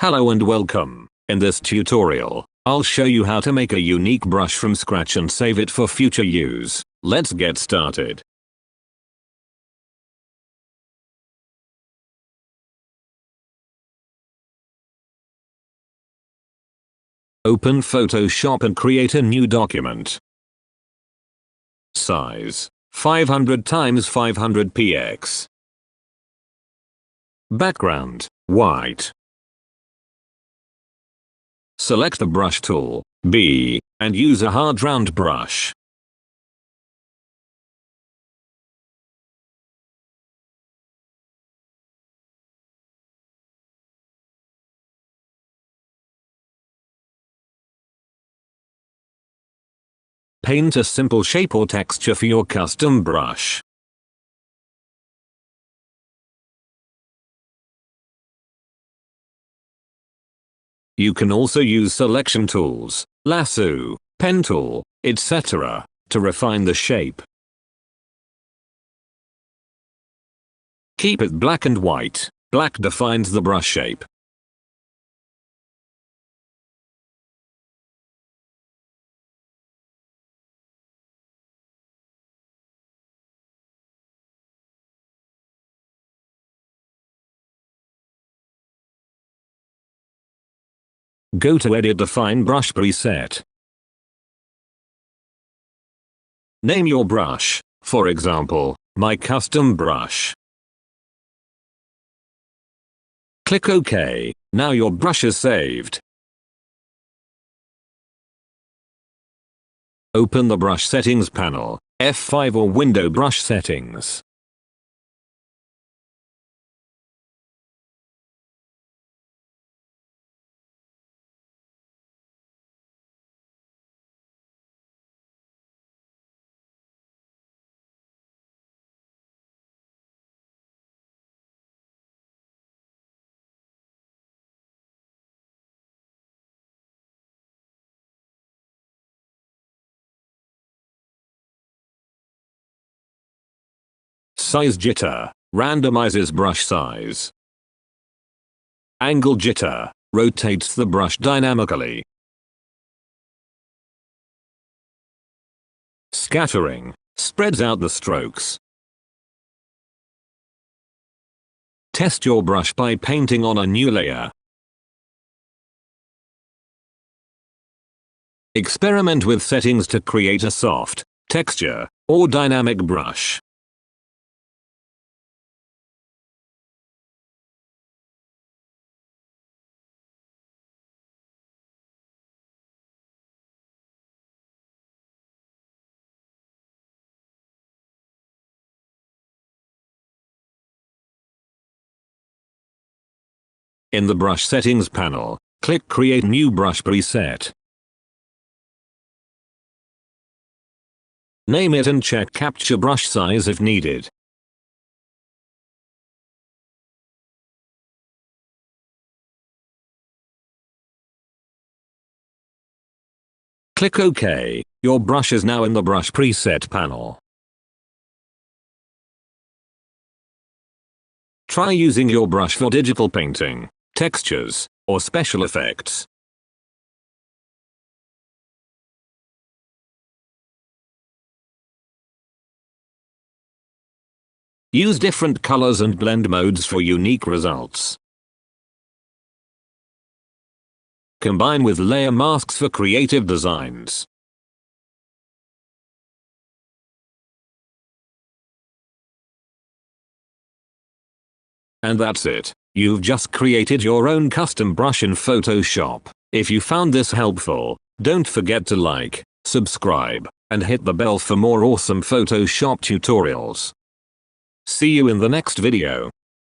Hello and welcome. In this tutorial, I'll show you how to make a unique brush from scratch and save it for future use. Let's get started. Open Photoshop and create a new document. Size 500 x 500 px. Background white. Select the brush tool, B, and use a hard round brush. Paint a simple shape or texture for your custom brush. You can also use selection tools, lasso, pen tool, etc. to refine the shape. Keep it black and white. Black defines the brush shape. Go to Edit Define Brush Preset. Name your brush, for example, My Custom Brush. Click OK. Now your brush is saved. Open the Brush Settings panel, F5 or Window Brush Settings. Size jitter randomizes brush size. Angle jitter rotates the brush dynamically. Scattering spreads out the strokes. Test your brush by painting on a new layer. Experiment with settings to create a soft, texture, or dynamic brush. In the Brush Settings panel, click Create New Brush Preset. Name it and check Capture Brush Size if needed. Click OK. Your brush is now in the Brush Preset panel. Try using your brush for digital painting, textures, or special effects. Use different colors and blend modes for unique results. Combine with layer masks for creative designs. And that's it. You've just created your own custom brush in Photoshop. If you found this helpful, don't forget to like, subscribe, and hit the bell for more awesome Photoshop tutorials. See you in the next video.